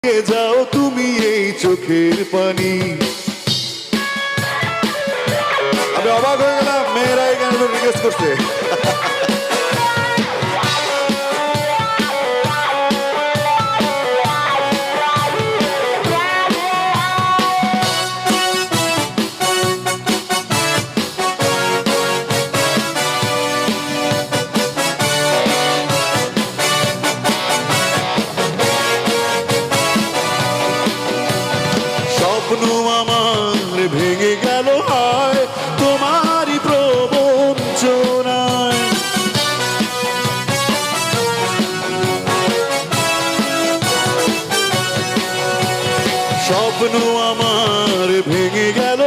যাও তুমি এই চোখের পানি। আমি অবাক হয়ে গেলাম, মেয়েরা এই গানগুলো রিকোয়েস্ট করছে। স্বপ্ন আমার ভেঙে গেল হয় তোমারই প্রবঞ্চনায়। স্বপ্ন আমার ভেঙে গেল